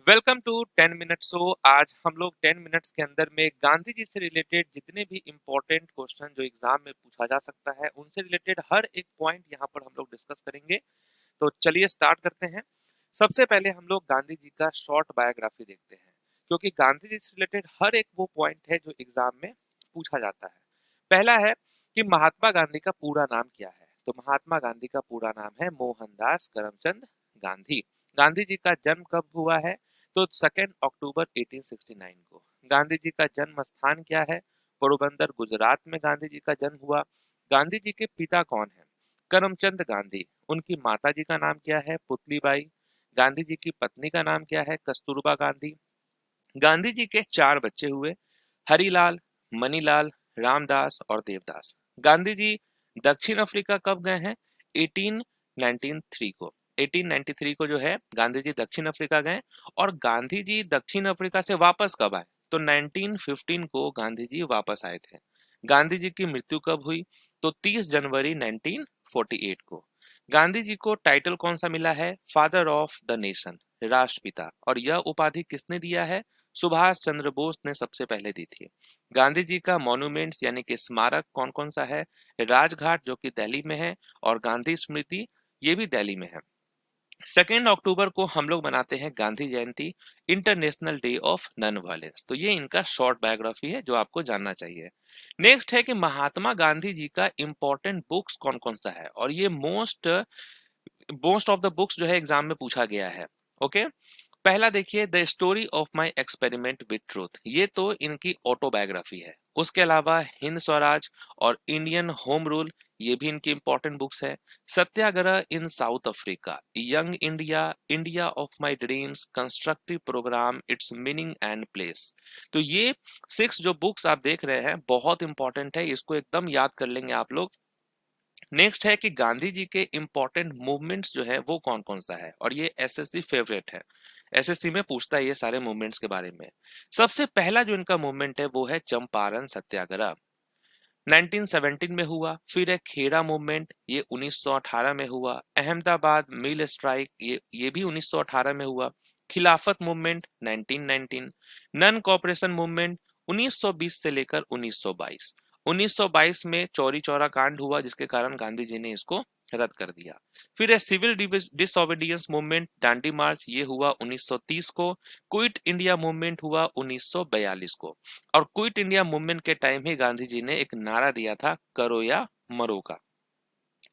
Welcome to 10 minute show. आज हम लोग 10 मिनट्स के अंदर में गांधी जी से रिलेटेड जितने भी इम्पोर्टेंट क्वेश्चन जो एग्जाम में पूछा जा सकता है उनसे रिलेटेड हर एक पॉइंट यहाँ पर हम लोग डिस्कस करेंगे। तो चलिए स्टार्ट करते हैं। सबसे पहले हम लोग गांधी जी का शॉर्ट बायोग्राफी देखते हैं, क्योंकि गांधी जी से रिलेटेड हर एक वो पॉइंट है जो एग्जाम में पूछा जाता है। पहला है कि महात्मा गांधी का पूरा नाम क्या है। तो महात्मा गांधी का पूरा नाम है मोहनदास करमचंद गांधी। गांधी जी का जन्म कब हुआ है? तो 2 अक्टूबर 1869 को। गांधी जी का जन्म स्थान क्या है? पोरबंदर, गुजरात में गांधी जी का जन्म हुआ। गांधी जी के पिता कौन है? करमचंद गांधी। उनकी माता जी का नाम क्या है? पुतलीबाई। गांधी जी की पत्नी का नाम क्या है? कस्तूरबा गांधी। गांधी जी के 4 बच्चे हुए, हरिलाल, मनीलाल, रामदास और देवदास। गांधी जी दक्षिण अफ्रीका कब गए हैं? 1893 को। 1893 को जो है गांधी जी दक्षिण अफ्रीका गए। और गांधी जी दक्षिण अफ्रीका से वापस कब आए? तो 1915 को गांधी जी वापस आए थे। गांधी जी की मृत्यु कब हुई? तो 30 जनवरी 1948 को। गांधी जी को टाइटल कौन सा मिला है? फादर ऑफ द नेशन, राष्ट्रपिता। और यह उपाधि किसने दिया है? सुभाष चंद्र बोस ने सबसे पहले दी थी। गांधी जी का मॉन्यूमेंट्स यानी कि स्मारक कौन कौन सा है? राजघाट जो कि दिल्ली में है, और गांधी स्मृति ये भी दिल्ली में है। 2 अक्टूबर को हम लोग मनाते हैं Gandhi Jayanti, international day of non violence. तो ये इनका शॉर्ट बायोग्राफी है जो आपको जानना चाहिए। नेक्स्ट है कि महात्मा गांधी जी का इंपॉर्टेंट बुक्स कौन कौन सा है, और ये most most of the books जो है एग्जाम में पूछा गया है। ओके, पहला देखिए, the story of my experiment with truth. ये तो इनकी ऑटोबायोग्राफी है। उसके अलावा हिंद स्वराज और इंडियन होम रूल, ये भी इनकी इंपॉर्टेंट बुक्स है। Satyagraha in South Africa, young India, India of my dreams, constructive programme, its meaning and place. तो ये 6 जो बुक्स आप देख रहे हैं बहुत इंपॉर्टेंट है, इसको एकदम याद कर लेंगे आप लोग। नेक्स्ट है कि गांधी जी के इंपॉर्टेंट मूवमेंट्स जो है वो कौन कौन सा है, और ये एसएससी फेवरेट है। एसएससी में पूछता है ये सारे मूवमेंट्स के बारे में। सबसे पहला जो इनका मूवमेंट है वो है चंपारण सत्याग्रह, 1917 में हुआ। फिर है खेड़ा मूवमेंट, ये 1918 में हुआ। अहमदाबाद मिल स्ट्राइक, ये भी 1918 में हुआ। खिलाफत मूवमेंट 1919। नन कॉपरेशन मूवमेंट 1920 से लेकर 1922। 1922 में चौरी चौरा कांड हुआ जिसके कारण गांधी जी ने इसको रद्द कर दिया। फिर है सिविल डिसओबीडियंस मूवमेंट, दांडी मार्च, ये हुआ 1930 को। क्विट इंडिया मूवमेंट हुआ 1942 को। और क्विट इंडिया मूवमेंट के टाइम ही गांधी जी ने एक नारा दिया था, करो या मरो का।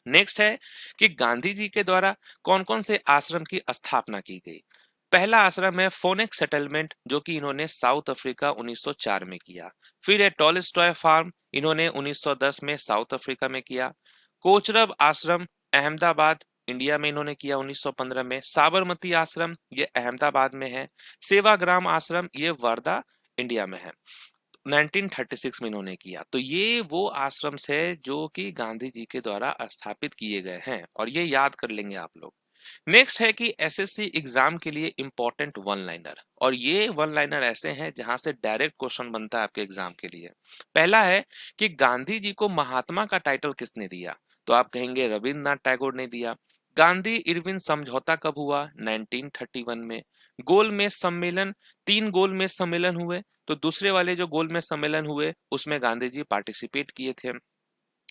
नेक्स्ट है कि गांधी जी के द्वारा कौन कौन से आश्रम की स्थापना की गई। पहला आश्रम है फोनेक सेटलमेंट, जो कि इन्होंने साउथ अफ्रीका 1904 में किया। फिर है टॉलस्टॉय फार्म, इन्होंने 1910 में साउथ अफ्रीका में किया। कोचरब आश्रम अहमदाबाद, इंडिया में इन्होंने किया 1915 में। साबरमती आश्रम ये अहमदाबाद में है। सेवाग्राम आश्रम ये वर्धा, इंडिया में है। 1936 में इन्होंने किया। तो ये वो आश्रम है जो कि गांधी जी के द्वारा स्थापित किए गए हैं, और ये याद कर लेंगे आप लोग। नेक्स्ट है कि एसएससी एग्जाम के लिए इंपॉर्टेंट वन लाइनर, और ये वन लाइनर ऐसे हैं जहां से डायरेक्ट क्वेश्चन बनता है आपके एग्जाम के लिए। पहला है कि गांधी जी को महात्मा का टाइटल किसने दिया? तो आप कहेंगे रविंद्रनाथ टैगोर ने दिया। गांधी इरविन समझौता कब हुआ? 1931 में। गोलमेज सम्मेलन, 3 गोलमेज सम्मेलन हुए, तो दूसरे वाले जो गोलमेज सम्मेलन हुए उसमें गांधी जी पार्टिसिपेट किए थे।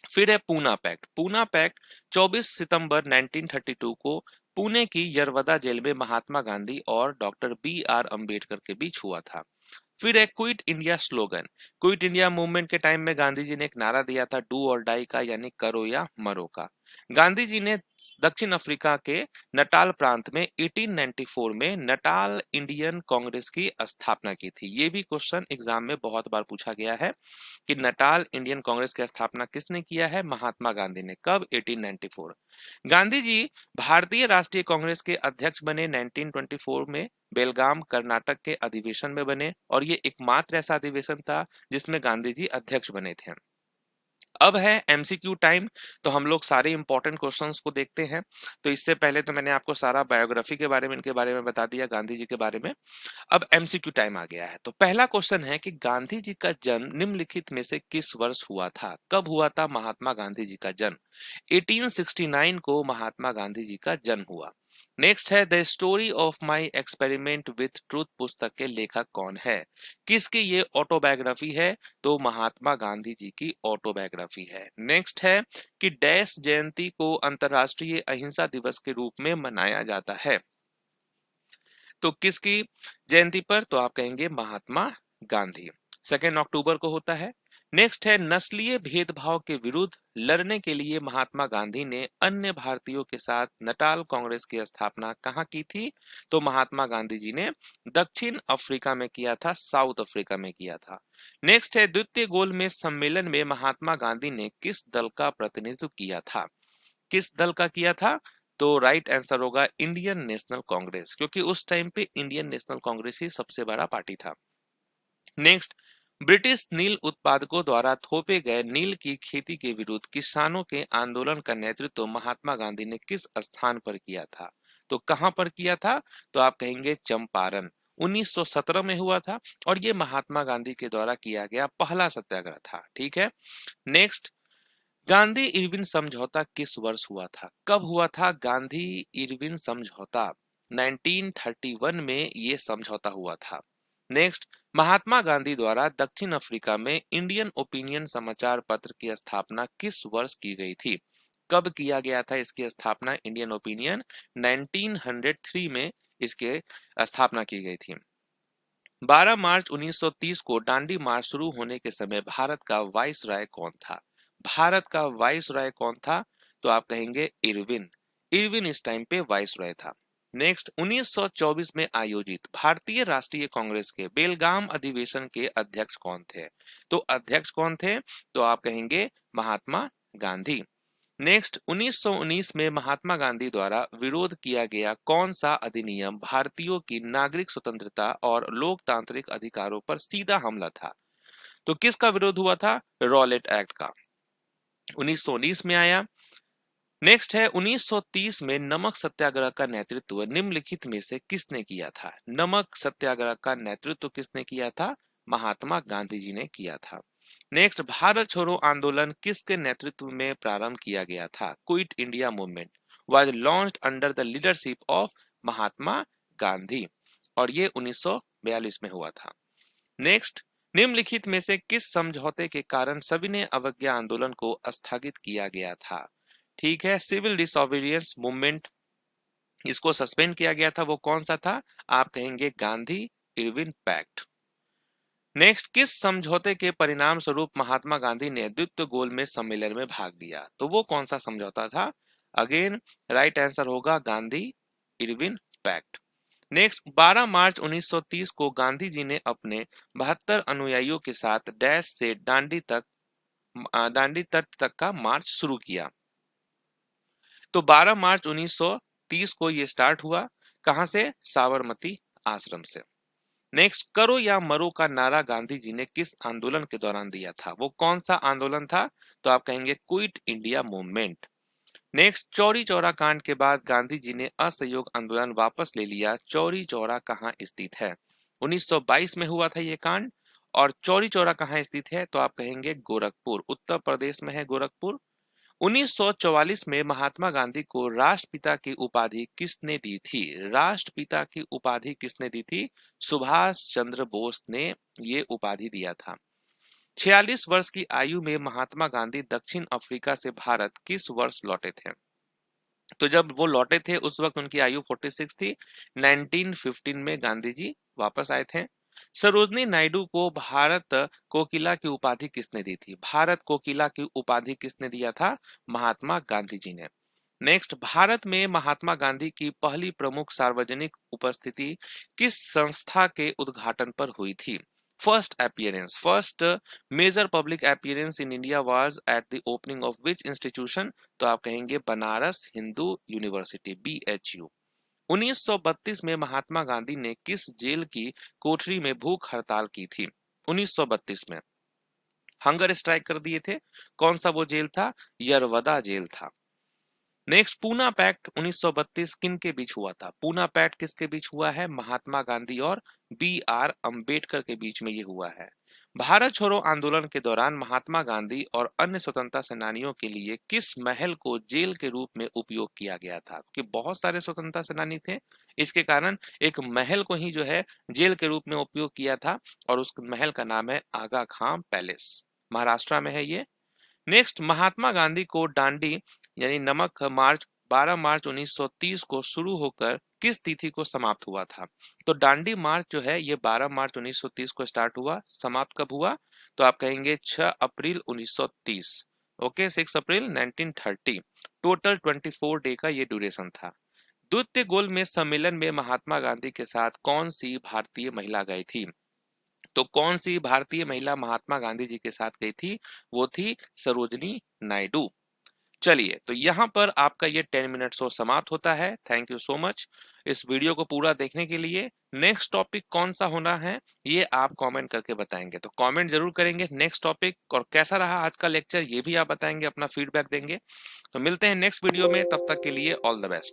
फिर है पूना पैक्ट। पूना पैक्ट 24 सितंबर 1932 को पुणे की यरवदा जेल में महात्मा गांधी और डॉक्टर बी आर अंबेडकर के बीच हुआ था। फिर है quit India slogan. Quit India movement के टाइम में गांधी जी ने एक नारा दिया था, डू और डाई का, यानी करो या मरो का। गांधी जी ने दक्षिण अफ्रीका के नटाल प्रांत में 1894 में नटाल इंडियन कांग्रेस की स्थापना की थी। ये भी क्वेश्चन एग्जाम में बहुत बार पूछा गया है कि नटाल इंडियन कांग्रेस की स्थापना किसने किया है? महात्मा गांधी ने। कब? 1894। गांधी जी भारतीय राष्ट्रीय कांग्रेस के अध्यक्ष बने 1924 में। बेलगाम कर्नाटक के अधिवेशन में बने, और ये एकमात्र ऐसा अधिवेशन था जिसमें गांधी जी अध्यक्ष बने थे। अब है एमसीक्यू टाइम। तो हम लोग सारे इंपॉर्टेंट क्वेश्चंस को देखते हैं। तो इससे पहले तो मैंने आपको सारा बायोग्राफी के बारे में, इनके बारे में बता दिया, गांधी जी के बारे में। अब एमसीक्यू टाइम आ गया है। तो पहला क्वेश्चन है कि गांधी जी का जन्म निम्नलिखित में से किस वर्ष हुआ था? कब हुआ था महात्मा गांधी जी का जन्म? 1869 को महात्मा गांधी जी का जन्म हुआ। नेक्स्ट है the story of my experiment with truth पुस्तक के लेखक कौन है? किसकी ये ऑटोबायोग्राफी है? तो महात्मा गांधी जी की ऑटोबायोग्राफी है। नेक्स्ट है कि डैश जयंती को अंतरराष्ट्रीय अहिंसा दिवस के रूप में मनाया जाता है? तो किसकी जयंती पर? तो आप कहेंगे महात्मा गांधी। 2 अक्टूबर को होता है। नेक्स्ट है नस्लीय भेदभाव के विरुद्ध लड़ने के लिए महात्मा गांधी ने अन्य भारतीयों के साथ नटाल कांग्रेस की स्थापना कहाँ की थी? तो महात्मा गांधी जी ने दक्षिण अफ्रीका में किया था, साउथ अफ्रीका में किया था। नेक्स्ट है द्वितीय गोलमेज सम्मेलन में महात्मा गांधी ने किस दल का प्रतिनिधित्व किया था? किस दल का किया था? तो राइट आंसर होगा इंडियन नेशनल कांग्रेस, क्योंकि उस टाइम पे इंडियन नेशनल कांग्रेस ही सबसे बड़ा पार्टी था। नेक्स्ट, ब्रिटिश नील उत्पादकों द्वारा थोपे गए नील की खेती के विरुद्ध किसानों के आंदोलन का नेतृत्व महात्मा गांधी ने किस स्थान पर किया था? तो कहां पर किया था? तो आप कहेंगे चंपारण। 1917 में हुआ था और ये महात्मा गांधी के द्वारा किया गया पहला सत्याग्रह था। ठीक है। नेक्स्ट, गांधी इरविन समझौता किस वर्ष हुआ था? कब हुआ था गांधी इरविन समझौता? 1931 में ये समझौता हुआ था। नेक्स्ट, महात्मा गांधी द्वारा दक्षिण अफ्रीका में इंडियन ओपिनियन समाचार पत्र की स्थापना किस वर्ष की गई थी? कब किया गया था इसकी स्थापना? इंडियन ओपिनियन 1903 में इसके स्थापना की गई थी। 12 मार्च 1930 को दांडी मार्च शुरू होने के समय भारत का वाइसराय कौन था? भारत का वाइसराय कौन था? तो आप कहेंगे इरविन। इरविन इस टाइम पे वाइसराय था। नेक्स्ट, 1924 में आयोजित भारतीय राष्ट्रीय कांग्रेस के बेलगाम अधिवेशन के अध्यक्ष कौन थे? तो अध्यक्ष कौन थे? तो आप कहेंगे महात्मा गांधी। नेक्स्ट, 1919 में महात्मा गांधी द्वारा विरोध किया गया कौन सा अधिनियम भारतीयों की नागरिक स्वतंत्रता और लोकतांत्रिक अधिकारों पर सीधा हमला था? तो किसका विरोध हुआ था? रॉलेट एक्ट का। 1919 में आया। नेक्स्ट है 1930 में नमक सत्याग्रह का नेतृत्व निम्नलिखित में से किसने किया था? नमक सत्याग्रह का नेतृत्व किसने किया था? महात्मा गांधी जी ने किया था। नेक्स्ट, भारत छोड़ो आंदोलन किसके नेतृत्व में प्रारंभ किया गया था? Quit India movement was launched under the leadership of Mahatma Gandhi और ये 1942 में हुआ था। नेक्स्ट, निम्नलिखित में से किस समझौते के कारण सविनय अवज्ञा आंदोलन को स्थगित किया गया था? ठीक है, सिविल डिसोबीडियंस मूवमेंट, इसको सस्पेंड किया गया था। वो कौन सा था? आप कहेंगे गांधी इरविन पैक्ट। नेक्स्ट, किस समझौते के परिणाम स्वरूप महात्मा गांधी ने द्वितीय गोलमेज सम्मेलन में भाग लिया? तो वो कौन सा समझौता था? अगेन राइट आंसर होगा गांधी इरविन पैक्ट। नेक्स्ट, 12 मार्च 1930 को गांधी जी ने अपने 72 अनुयायियों के साथ डैश से दांडी तट तक का मार्च शुरू किया। तो 12 मार्च 1930 को ये स्टार्ट हुआ। कहां से? साबरमती आश्रम से। नेक्स्ट, करो या मरो का नारा गांधी जी ने किस आंदोलन के दौरान दिया था? वो कौन सा आंदोलन था? तो आप कहेंगे quit India movement. Next, Chauri Chaura कांड के बाद गांधी जी ने असहयोग आंदोलन वापस ले लिया। चौरी चौरा कहाँ स्थित है? 1922 में हुआ था ये कांड। और चौरी चौरा कहाँ स्थित है? तो आप कहेंगे गोरखपुर, उत्तर प्रदेश में है गोरखपुर। 1944 में महात्मा गांधी को राष्ट्रपिता की उपाधि किसने दी थी? राष्ट्रपिता की उपाधि किसने दी थी? सुभाष चंद्र बोस ने ये उपाधि दिया था। 46 वर्ष की आयु में महात्मा गांधी दक्षिण अफ्रीका से भारत किस वर्ष लौटे थे? तो जब वो लौटे थे उस वक्त उनकी आयु 46 थी। 1915 में गांधी जी वापस आए थे। सरोजनी नायडू को भारत कोकिला की उपाधि किसने दी थी? भारत कोकिला की उपाधि किसने दिया था? महात्मा गांधी जी ने। नेक्स्ट, भारत में महात्मा गांधी की पहली प्रमुख सार्वजनिक उपस्थिति किस संस्था के उद्घाटन पर हुई थी? First major public appearance in India was at the opening of which institution? तो आप कहेंगे बनारस हिंदू यूनिवर्सिटी, BHU। 1932 में महात्मा गांधी ने किस जेल की कोठरी में भूख हड़ताल की थी? 1932 में हंगर स्ट्राइक कर दिए थे। कौन सा वो जेल था? यरवदा जेल था। नेक्स्ट, पूना पैक्ट 1932 किन के बीच हुआ था? पूना पैक्ट किसके बीच हुआ है? महात्मा गांधी और B.R. अम्बेडकर के बीच में ये हुआ है। भारत छोड़ो आंदोलन के दौरान महात्मा गांधी और अन्य स्वतंत्रता सेनानियों के लिए किस महल को जेल के रूप में उपयोग किया गया था? क्योंकि बहुत सारे स्वतंत्रता सेनानी थे, इसके कारण एक महल को ही जो है जेल के रूप में उपयोग किया था, और उस महल का नाम है आगा खां पैलेस, महाराष्ट्र में है ये। नेक्स्ट, महात्मा गांधी को दांडी यानी नमक मार्च 12 मार्च 1930 को शुरू होकर किस तिथि को समाप्त हुआ था? तो दांडी मार्च जो है ये 12 मार्च 1930 को स्टार्ट हुआ, समाप्त कब हुआ? तो आप कहेंगे 6 अप्रैल 1930। ओके, 6 अप्रैल 1930। टोटल 24 डे का ये ड्यूरेशन था। द्वितीय गोलमेज सम्मेलन में महात्मा गांधी के साथ कौन सी भारतीय महिला गई थी? तो कौन सी भारतीय महिला महात्मा गांधी जी के साथ गई थी? वो थी सरोजनी नायडू। चलिए, तो यहाँ पर आपका ये 10 मिनट शो समाप्त होता है। थैंक यू सो मच इस वीडियो को पूरा देखने के लिए। नेक्स्ट टॉपिक कौन सा होना है ये आप कमेंट करके बताएंगे, तो कमेंट जरूर करेंगे नेक्स्ट टॉपिक, और कैसा रहा आज का लेक्चर ये भी आप बताएंगे, अपना फीडबैक देंगे। तो मिलते हैं नेक्स्ट वीडियो में, तब तक के लिए ऑल द बेस्ट।